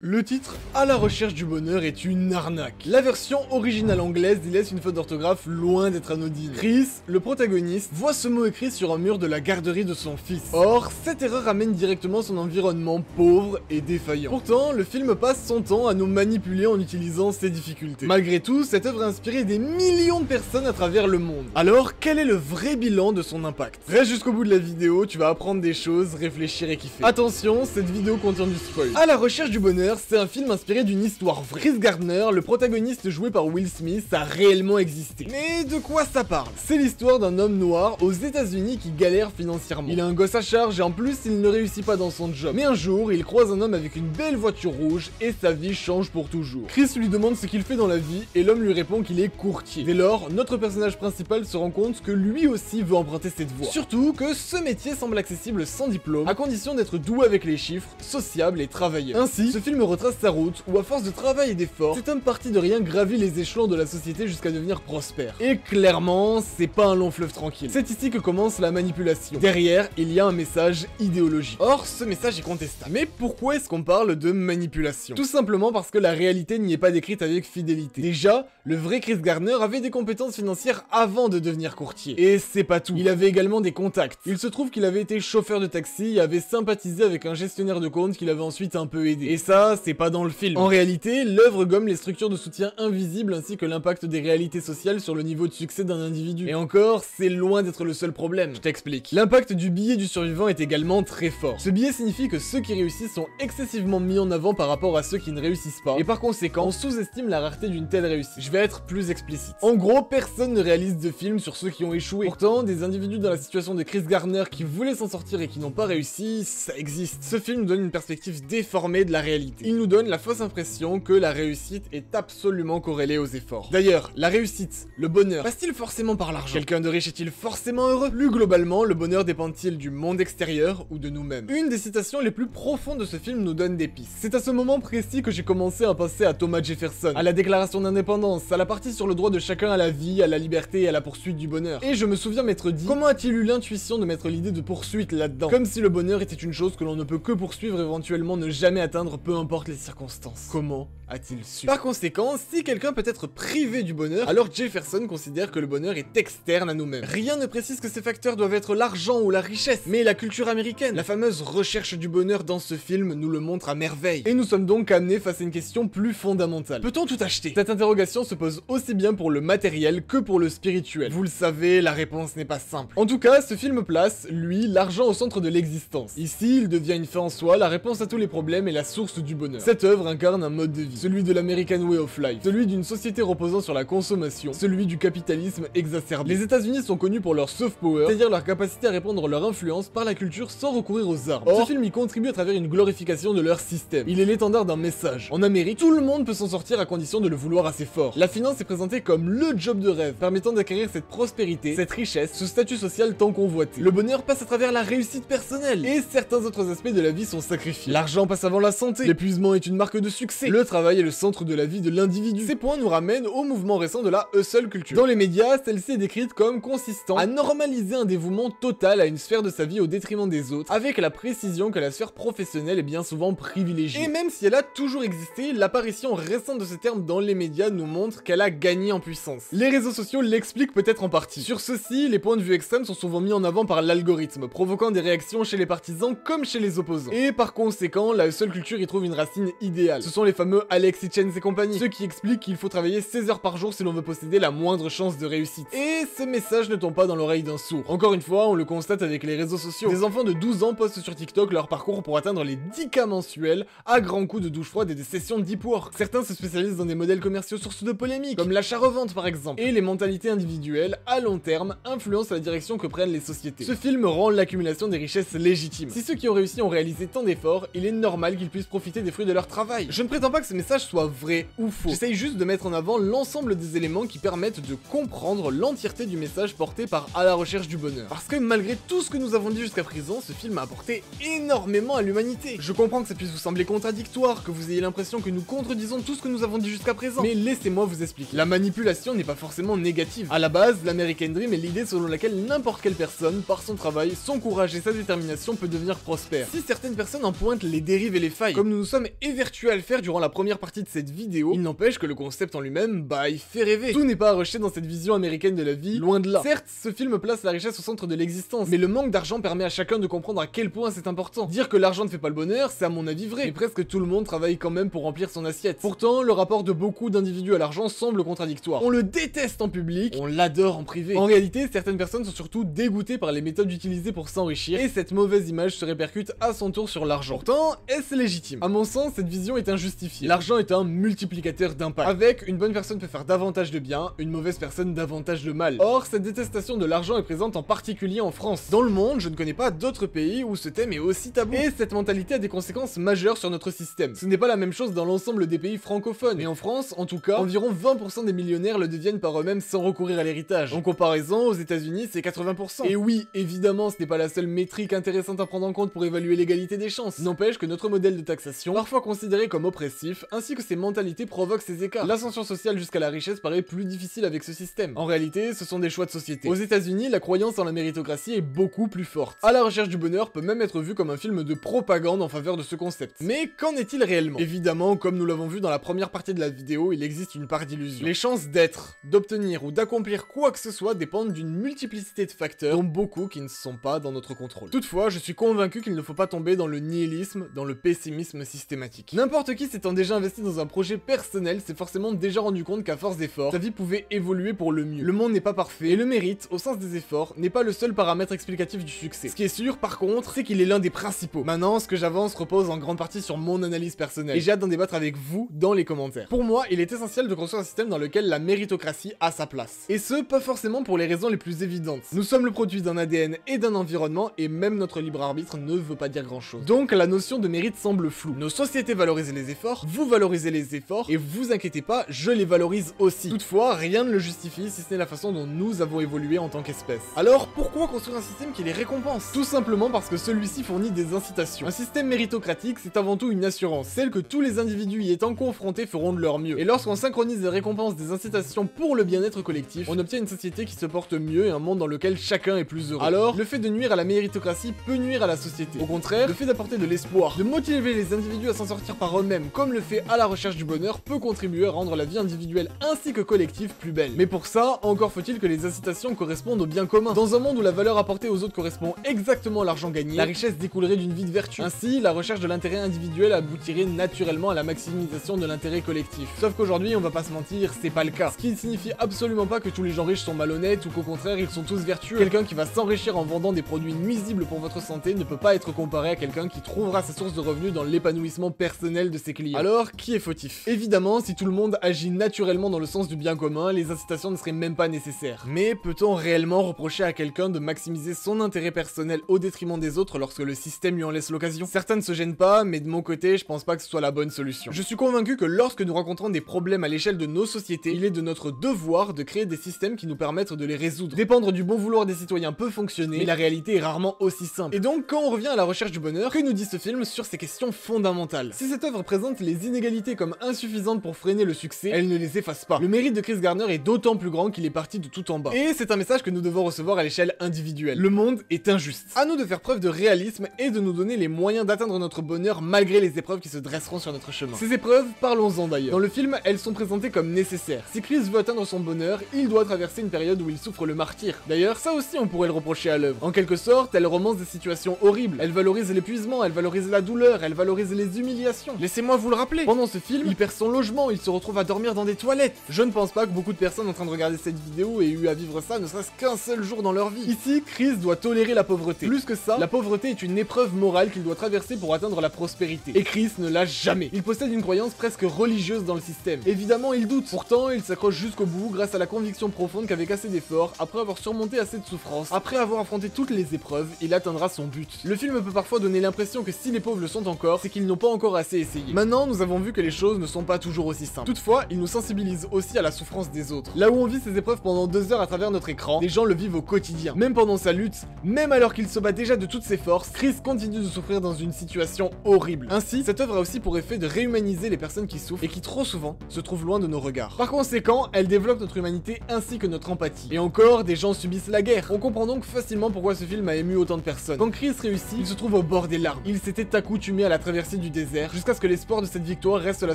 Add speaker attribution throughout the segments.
Speaker 1: Le titre « À la recherche du bonheur » est une arnaque. La version originale anglaise y laisse une faute d'orthographe loin d'être anodine. Chris, le protagoniste, voit ce mot écrit sur un mur de la garderie de son fils. Or, cette erreur amène directement son environnement pauvre et défaillant. Pourtant, le film passe son temps à nous manipuler en utilisant ces difficultés. Malgré tout, cette œuvre a inspiré des millions de personnes à travers le monde. Alors, quel est le vrai bilan de son impact? Reste jusqu'au bout de la vidéo, tu vas apprendre des choses, réfléchir et kiffer. Attention, cette vidéo contient du spoil. À la recherche du bonheur, c'est un film inspiré d'une histoire vraie. Chris Gardner, le protagoniste joué par Will Smith, a réellement existé. Mais de quoi ça parle? C'est l'histoire d'un homme noir aux États-Unis qui galère financièrement. Il a un gosse à charge et en plus il ne réussit pas dans son job. Mais un jour, il croise un homme avec une belle voiture rouge et sa vie change pour toujours. Chris lui demande ce qu'il fait dans la vie et l'homme lui répond qu'il est courtier. Dès lors, notre personnage principal se rend compte que lui aussi veut emprunter cette voie. Surtout que ce métier semble accessible sans diplôme, à condition d'être doué avec les chiffres, sociable et travailleur. Ainsi, ce film retrace sa route où à force de travail et d'efforts, cet homme parti de rien gravit les échelons de la société jusqu'à devenir prospère. Et clairement, c'est pas un long fleuve tranquille. C'est ici que commence la manipulation. Derrière, il y a un message idéologique. Or, ce message est contestable. Mais pourquoi est-ce qu'on parle de manipulation? Tout simplement parce que la réalité n'y est pas décrite avec fidélité. Déjà, le vrai Chris Gardner avait des compétences financières avant de devenir courtier. Et c'est pas tout. Il avait également des contacts. Il se trouve qu'il avait été chauffeur de taxi et avait sympathisé avec un gestionnaire de compte qu'il avait ensuite un peu aidé. Et ça, c'est pas dans le film. En réalité, l'œuvre gomme les structures de soutien invisibles ainsi que l'impact des réalités sociales sur le niveau de succès d'un individu. Et encore, c'est loin d'être le seul problème. Je t'explique. L'impact du billet du survivant est également très fort. Ce billet signifie que ceux qui réussissent sont excessivement mis en avant par rapport à ceux qui ne réussissent pas. Et par conséquent, on sous-estime la rareté d'une telle réussite. Je vais être plus explicite. En gros, personne ne réalise de film sur ceux qui ont échoué. Pourtant, des individus dans la situation de Chris Gardner qui voulaient s'en sortir et qui n'ont pas réussi, ça existe. Ce film nous donne une perspective déformée de la réalité. Il nous donne la fausse impression que la réussite est absolument corrélée aux efforts. D'ailleurs, la réussite, le bonheur, passe-t-il forcément par l'argent? Quelqu'un de riche est-il forcément heureux? Plus globalement, le bonheur dépend-il du monde extérieur ou de nous-mêmes? Une des citations les plus profondes de ce film nous donne des pistes. C'est à ce moment précis que j'ai commencé à penser à Thomas Jefferson, à la déclaration d'indépendance, à la partie sur le droit de chacun à la vie, à la liberté et à la poursuite du bonheur. Et je me souviens m'être dit, comment a-t-il eu l'intuition de mettre l'idée de poursuite là-dedans? Comme si le bonheur était une chose que l'on ne peut que poursuivre, éventuellement ne jamais atteindre, peu importe les circonstances. Comment a-t-il su? Par conséquent, si quelqu'un peut être privé du bonheur, alors Jefferson considère que le bonheur est externe à nous-mêmes. Rien ne précise que ces facteurs doivent être l'argent ou la richesse, mais la culture américaine, la fameuse recherche du bonheur dans ce film nous le montre à merveille. Et nous sommes donc amenés face à une question plus fondamentale. Peut-on tout acheter? Cette interrogation se pose aussi bien pour le matériel que pour le spirituel. Vous le savez, la réponse n'est pas simple. En tout cas, ce film place, lui, l'argent au centre de l'existence. Ici, il devient une fin en soi, la réponse à tous les problèmes et la source du bonheur. Cette œuvre incarne un mode de vie, celui de l'American Way of Life, celui d'une société reposant sur la consommation, celui du capitalisme exacerbé. Les États-Unis sont connus pour leur soft power, c'est-à-dire leur capacité à répandre leur influence par la culture sans recourir aux armes. Or, ce film y contribue à travers une glorification de leur système. Il est l'étendard d'un message. En Amérique, tout le monde peut s'en sortir à condition de le vouloir assez fort. La finance est présentée comme le job de rêve, permettant d'acquérir cette prospérité, cette richesse, ce statut social tant convoité. Le bonheur passe à travers la réussite personnelle, et certains autres aspects de la vie sont sacrifiés. L'argent passe avant la santé, l'épuisement est une marque de succès, le travail est le centre de la vie de l'individu. Ces points nous ramènent au mouvement récent de la hustle culture. Dans les médias, celle-ci est décrite comme consistant à normaliser un dévouement total à une sphère de sa vie au détriment des autres, avec la précision que la sphère professionnelle est bien souvent privilégiée. Et même si elle a toujours existé, l'apparition récente de ce terme dans les médias nous montre qu'elle a gagné en puissance. Les réseaux sociaux l'expliquent peut-être en partie. Sur ceci, les points de vue extrêmes sont souvent mis en avant par l'algorithme, provoquant des réactions chez les partisans comme chez les opposants. Et par conséquent, la hustle culture y trouve une racine idéale. Ce sont les fameux Alex Hitchens et compagnie, ceux qui expliquent qu'il faut travailler 16 heures par jour si l'on veut posséder la moindre chance de réussite. Et ce message ne tombe pas dans l'oreille d'un sourd. Encore une fois, on le constate avec les réseaux sociaux. Des enfants de 12 ans postent sur TikTok leur parcours pour atteindre les 10K mensuels à grands coups de douche froide et des sessions de deep work. Certains se spécialisent dans des modèles commerciaux sources de polémiques, comme l'achat-revente par exemple. Et les mentalités individuelles, à long terme, influencent la direction que prennent les sociétés. Ce film rend l'accumulation des richesses légitime. Si ceux qui ont réussi ont réalisé tant d'efforts, il est normal qu'ils puissent profiter des fruits de leur travail. Je ne prétends pas que ce message message soit vrai ou faux. J'essaye juste de mettre en avant l'ensemble des éléments qui permettent de comprendre l'entièreté du message porté par À la recherche du bonheur. Parce que malgré tout ce que nous avons dit jusqu'à présent, ce film a apporté énormément à l'humanité. Je comprends que ça puisse vous sembler contradictoire, que vous ayez l'impression que nous contredisons tout ce que nous avons dit jusqu'à présent, mais laissez-moi vous expliquer. La manipulation n'est pas forcément négative. À la base, l'American Dream est l'idée selon laquelle n'importe quelle personne, par son travail, son courage et sa détermination peut devenir prospère. Si certaines personnes en pointent les dérives et les failles, comme nous nous sommes évertués à le faire durant la première partie de cette vidéo, il n'empêche que le concept en lui-même, bah il fait rêver. Tout n'est pas à rejeter dans cette vision américaine de la vie, loin de là. Certes, ce film place la richesse au centre de l'existence, mais le manque d'argent permet à chacun de comprendre à quel point c'est important. Dire que l'argent ne fait pas le bonheur, c'est à mon avis vrai, mais presque tout le monde travaille quand même pour remplir son assiette. Pourtant, le rapport de beaucoup d'individus à l'argent semble contradictoire. On le déteste en public, on l'adore en privé. En réalité, certaines personnes sont surtout dégoûtées par les méthodes utilisées pour s'enrichir, et cette mauvaise image se répercute à son tour sur l'argent. Pourtant, est-ce légitime? À mon sens, cette vision est injustifiée. L'argent est un multiplicateur d'impact. Avec, une bonne personne peut faire davantage de bien, une mauvaise personne davantage de mal. Or, cette détestation de l'argent est présente en particulier en France. Dans le monde, je ne connais pas d'autres pays où ce thème est aussi tabou. Et cette mentalité a des conséquences majeures sur notre système. Ce n'est pas la même chose dans l'ensemble des pays francophones. Mais en France, en tout cas, environ 20% des millionnaires le deviennent par eux-mêmes sans recourir à l'héritage. En comparaison, aux États-Unis, c'est 80%. Et oui, évidemment, ce n'est pas la seule métrique intéressante à prendre en compte pour évaluer l'égalité des chances. N'empêche que notre modèle de taxation, parfois considéré comme oppressif, ainsi que ses mentalités provoquent ces écarts. L'ascension sociale jusqu'à la richesse paraît plus difficile avec ce système. En réalité, ce sont des choix de société. Aux États-Unis, la croyance en la méritocratie est beaucoup plus forte. À la recherche du bonheur peut même être vu comme un film de propagande en faveur de ce concept. Mais qu'en est-il réellement? Évidemment, comme nous l'avons vu dans la première partie de la vidéo, il existe une part d'illusion. Les chances d'être, d'obtenir ou d'accomplir quoi que ce soit dépendent d'une multiplicité de facteurs, dont beaucoup qui ne sont pas dans notre contrôle. Toutefois, je suis convaincu qu'il ne faut pas tomber dans le nihilisme, dans le pessimisme systématique. N'importe qui s'étant déjà investi dans un projet personnel s'est forcément déjà rendu compte qu'à force d'efforts, sa vie pouvait évoluer pour le mieux. Le monde n'est pas parfait, et le mérite, au sens des efforts, n'est pas le seul paramètre explicatif du succès. Ce qui est sûr, par contre, c'est qu'il est l'un des principaux. Maintenant, ce que j'avance repose en grande partie sur mon analyse personnelle, et j'ai hâte d'en débattre avec vous dans les commentaires. Pour moi, il est essentiel de construire un système dans lequel la méritocratie a sa place. Et ce, pas forcément pour les raisons les plus évidentes. Nous sommes le produit d'un ADN et d'un environnement, et même notre libre arbitre ne veut pas dire grand chose. Donc, la notion de mérite semble floue. Nos sociétés valorisent les efforts, vous valorisez les efforts, et vous inquiétez pas, je les valorise aussi. Toutefois, rien ne le justifie si ce n'est la façon dont nous avons évolué en tant qu'espèce. Alors, pourquoi construire un système qui les récompense? Tout simplement parce que celui-ci fournit des incitations. Un système méritocratique, c'est avant tout une assurance, celle que tous les individus y étant confrontés feront de leur mieux. Et lorsqu'on synchronise les récompenses des incitations pour le bien-être collectif, on obtient une société qui se porte mieux et un monde dans lequel chacun est plus heureux. Alors, le fait de nuire à la méritocratie peut nuire à la société. Au contraire, le fait d'apporter de l'espoir, de motiver les individus à s'en sortir par eux-mêmes, comme le fait À la recherche du bonheur, peut contribuer à rendre la vie individuelle ainsi que collective plus belle. Mais pour ça, encore faut-il que les incitations correspondent au bien commun. Dans un monde où la valeur apportée aux autres correspond exactement à l'argent gagné, la richesse découlerait d'une vie de vertu. Ainsi, la recherche de l'intérêt individuel aboutirait naturellement à la maximisation de l'intérêt collectif. Sauf qu'aujourd'hui, on va pas se mentir, c'est pas le cas. Ce qui ne signifie absolument pas que tous les gens riches sont malhonnêtes ou qu'au contraire, ils sont tous vertueux. Quelqu'un qui va s'enrichir en vendant des produits nuisibles pour votre santé ne peut pas être comparé à quelqu'un qui trouvera sa source de revenus dans l'épanouissement personnel de ses clients. Alors, qui est fautif? Évidemment, si tout le monde agit naturellement dans le sens du bien commun, les incitations ne seraient même pas nécessaires. Mais peut-on réellement reprocher à quelqu'un de maximiser son intérêt personnel au détriment des autres lorsque le système lui en laisse l'occasion? Certains ne se gênent pas, mais de mon côté, je pense pas que ce soit la bonne solution. Je suis convaincu que lorsque nous rencontrons des problèmes à l'échelle de nos sociétés, il est de notre devoir de créer des systèmes qui nous permettent de les résoudre. Dépendre du bon vouloir des citoyens peut fonctionner, mais la réalité est rarement aussi simple. Et donc, quand on revient à La recherche du bonheur, que nous dit ce film sur ces questions fondamentales? Si cette œuvre présente les inégalités comme insuffisantes pour freiner le succès, elle ne les efface pas. Le mérite de Chris Gardner est d'autant plus grand qu'il est parti de tout en bas. Et c'est un message que nous devons recevoir à l'échelle individuelle. Le monde est injuste. À nous de faire preuve de réalisme et de nous donner les moyens d'atteindre notre bonheur malgré les épreuves qui se dresseront sur notre chemin. Ces épreuves, parlons-en d'ailleurs. Dans le film, elles sont présentées comme nécessaires. Si Chris veut atteindre son bonheur, il doit traverser une période où il souffre le martyre. D'ailleurs, ça aussi on pourrait le reprocher à l'œuvre. En quelque sorte, elle romance des situations horribles. Elle valorise l'épuisement, elle valorise la douleur, elle valorise les humiliations. Laissez-moi vous le rappeler. Pendant ce film, il perd son logement, il se retrouve à dormir dans des toilettes. Je ne pense pas que beaucoup de personnes en train de regarder cette vidéo aient eu à vivre ça ne serait-ce qu'un seul jour dans leur vie. Ici, Chris doit tolérer la pauvreté. Plus que ça, la pauvreté est une épreuve morale qu'il doit traverser pour atteindre la prospérité. Et Chris ne l'a jamais. Il possède une croyance presque religieuse dans le système. Évidemment, il doute. Pourtant, il s'accroche jusqu'au bout grâce à la conviction profonde qu'avec assez d'efforts, après avoir surmonté assez de souffrances, après avoir affronté toutes les épreuves, il atteindra son but. Le film peut parfois donner l'impression que si les pauvres le sont encore, c'est qu'ils n'ont pas encore assez essayé. Maintenant, nous avons avons vu que les choses ne sont pas toujours aussi simples. Toutefois, il nous sensibilise aussi à la souffrance des autres. Là où on vit ces épreuves pendant 2 heures à travers notre écran, des gens le vivent au quotidien. Même pendant sa lutte, même alors qu'il se bat déjà de toutes ses forces, Chris continue de souffrir dans une situation horrible. Ainsi, cette œuvre a aussi pour effet de réhumaniser les personnes qui souffrent et qui trop souvent se trouvent loin de nos regards. Par conséquent, elle développe notre humanité ainsi que notre empathie. Et encore, des gens subissent la guerre. On comprend donc facilement pourquoi ce film a ému autant de personnes. Quand Chris réussit, il se trouve au bord des larmes. Il s'était accoutumé à la traversée du désert jusqu'à ce que l'espoir de cette victoire reste la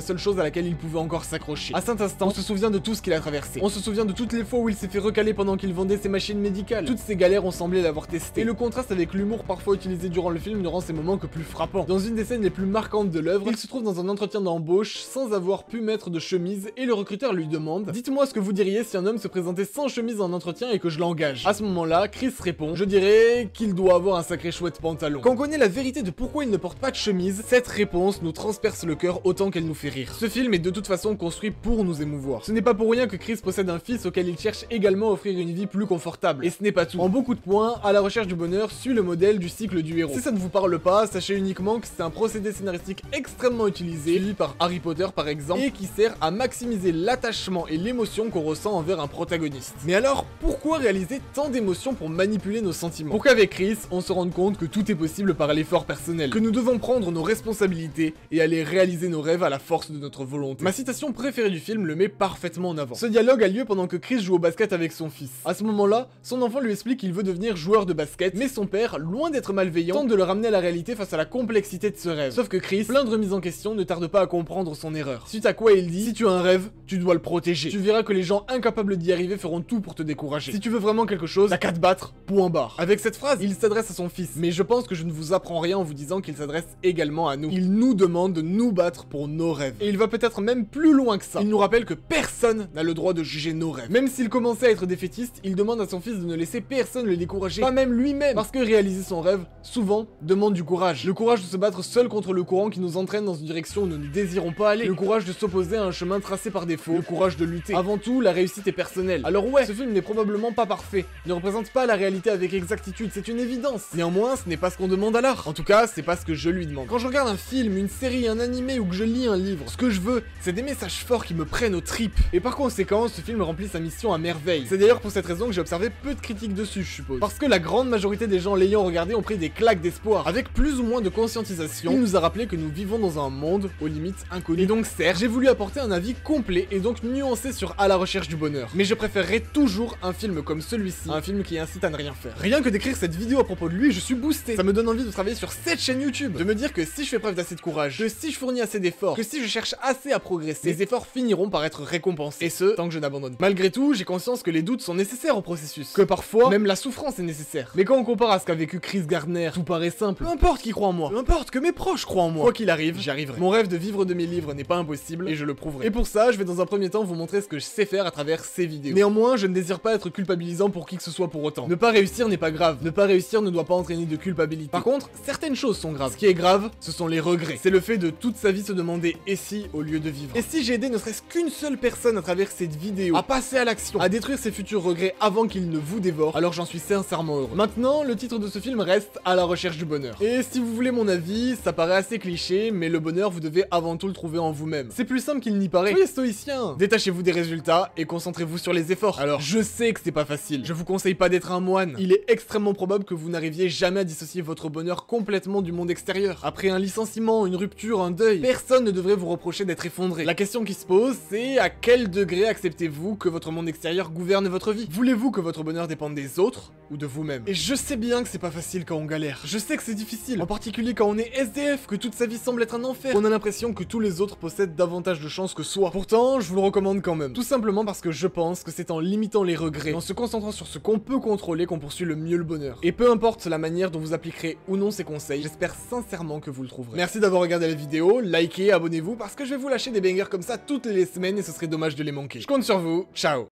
Speaker 1: seule chose à laquelle il pouvait encore s'accrocher. À cet instant, on se souvient de tout ce qu'il a traversé. On se souvient de toutes les fois où il s'est fait recaler pendant qu'il vendait ses machines médicales. Toutes ces galères ont semblé l'avoir testé. Et le contraste avec l'humour parfois utilisé durant le film ne rend ces moments que plus frappants. Dans une des scènes les plus marquantes de l'œuvre, il se trouve dans un entretien d'embauche sans avoir pu mettre de chemise et le recruteur lui demande: dites-moi ce que vous diriez si un homme se présentait sans chemise en entretien et que je l'engage. À ce moment-là, Chris répond: je dirais qu'il doit avoir un sacré chouette pantalon. Quand on connaît la vérité de pourquoi il ne porte pas de chemise, cette réponse nous transperce le cœur autant qu'elle nous fait rire. Ce film est de toute façon construit pour nous émouvoir. Ce n'est pas pour rien que Chris possède un fils auquel il cherche également à offrir une vie plus confortable. Et ce n'est pas tout. En beaucoup de points, À la recherche du bonheur suit le modèle du cycle du héros. Si ça ne vous parle pas, sachez uniquement que c'est un procédé scénaristique extrêmement utilisé, suivi par Harry Potter par exemple, et qui sert à maximiser l'attachement et l'émotion qu'on ressent envers un protagoniste. Mais alors, pourquoi réaliser tant d'émotions pour manipuler nos sentiments? Pour qu'avec Chris, on se rende compte que tout est possible par l'effort personnel, que nous devons prendre nos responsabilités et aller réaliser nos rêves à la force de notre volonté. Ma citation préférée du film le met parfaitement en avant. Ce dialogue a lieu pendant que Chris joue au basket avec son fils. À ce moment-là, son enfant lui explique qu'il veut devenir joueur de basket, mais son père, loin d'être malveillant, tente de le ramener à la réalité face à la complexité de ce rêve. Sauf que Chris, plein de remises en question, ne tarde pas à comprendre son erreur. Suite à quoi il dit: si tu as un rêve, tu dois le protéger. Tu verras que les gens incapables d'y arriver feront tout pour te décourager. Si tu veux vraiment quelque chose, t'as qu'à te battre, point barre. Avec cette phrase, il s'adresse à son fils, mais je pense que je ne vous apprends rien en vous disant qu'il s'adresse également à nous. Il nous demande de nous battre pour nos rêves. Et il va peut-être même plus loin que ça. Il nous rappelle que personne n'a le droit de juger nos rêves. Même s'il commençait à être défaitiste, il demande à son fils de ne laisser personne le décourager, pas même lui-même, parce que réaliser son rêve, souvent, demande du courage. Le courage de se battre seul contre le courant qui nous entraîne dans une direction où nous ne désirons pas aller. Le courage de s'opposer à un chemin tracé par défaut. Le courage de lutter. Avant tout, la réussite est personnelle. Alors ouais, ce film n'est probablement pas parfait, ne représente pas la réalité avec exactitude, c'est une évidence. Néanmoins, ce n'est pas ce qu'on demande à l'art. En tout cas, c'est pas ce que je lui demande. Quand je regarde un film, une série, un animé ou que je lis un livre, ce que je veux, c'est des messages forts qui me prennent aux tripes. Et par conséquent, ce film remplit sa mission à merveille. C'est d'ailleurs pour cette raison que j'ai observé peu de critiques dessus, je suppose. Parce que la grande majorité des gens l'ayant regardé ont pris des claques d'espoir. Avec plus ou moins de conscientisation, il nous a rappelé que nous vivons dans un monde aux limites inconnues. Et donc certes, j'ai voulu apporter un avis complet et donc nuancé sur À la recherche du bonheur. Mais je préférerais toujours un film comme celui-ci, un film qui incite à ne rien faire. Rien que d'écrire cette vidéo à propos de lui, je suis boosté. Ça me donne envie de travailler sur cette chaîne YouTube, de me dire que si je fais preuve d'assez de courage, que si je fournis assez d'efforts, que si je cherche assez à progresser, les efforts finiront par être récompensés. Et ce, tant que je n'abandonne pas. Malgré tout, j'ai conscience que les doutes sont nécessaires au processus, que parfois, même la souffrance est nécessaire. Mais quand on compare à ce qu'a vécu Chris Gardner, tout paraît simple. Peu importe qui croit en moi, peu importe que mes proches croient en moi. Quoi qu'il arrive, j'y arriverai. Mon rêve de vivre de mes livres n'est pas impossible et je le prouverai. Et pour ça, je vais dans un premier temps vous montrer ce que je sais faire à travers ces vidéos. Néanmoins, je ne désire pas être culpabilisant pour qui que ce soit pour autant. Ne pas réussir n'est pas grave. Ne pas réussir ne doit pas entraîner de culpabilité. Par contre, certaines choses sont graves. Ce qui est grave, ce sont les regrets. C'est le fait de toute sa vie se demander et si au lieu de vivre. Et si j'ai aidé ne serait-ce qu'une seule personne à travers cette vidéo à passer à l'action, à détruire ses futurs regrets avant qu'ils ne vous dévorent, alors j'en suis sincèrement heureux. Maintenant, le titre de ce film reste À la recherche du bonheur. Et si vous voulez mon avis, ça paraît assez cliché, mais le bonheur vous devez avant tout le trouver en vous-même. C'est plus simple qu'il n'y paraît. Soyez stoïcien. Détachez-vous des résultats et concentrez-vous sur les efforts. Alors, je sais que c'est pas facile. Je vous conseille pas d'être un moine. Il est extrêmement probable que vous n'arriviez jamais à dissocier votre bonheur complètement du monde extérieur. Après un licenciement, une rupture, un deuil, personne ne devrait vous reprocher d'être effondré. La question qui se pose, c'est à quel degré acceptez-vous que votre monde extérieur gouverne votre vie? Voulez-vous que votre bonheur dépende des autres ou de vous-même? Et je sais bien que c'est pas facile quand on galère. Je sais que c'est difficile, en particulier quand on est SDF, que toute sa vie semble être un enfer. On a l'impression que tous les autres possèdent davantage de chance que soi. Pourtant, je vous le recommande quand même. Tout simplement parce que je pense que c'est en limitant les regrets, en se concentrant sur ce qu'on peut contrôler qu'on poursuit le mieux le bonheur. Et peu importe la manière dont vous appliquerez ou non ces conseils, j'espère sincèrement que vous le trouverez. Merci d'avoir regardé la vidéo, likez, abonnez-vous parce que je vais vous lâcher des bangers comme ça toutes les semaines et ce serait dommage de les manquer. Je compte sur vous, ciao.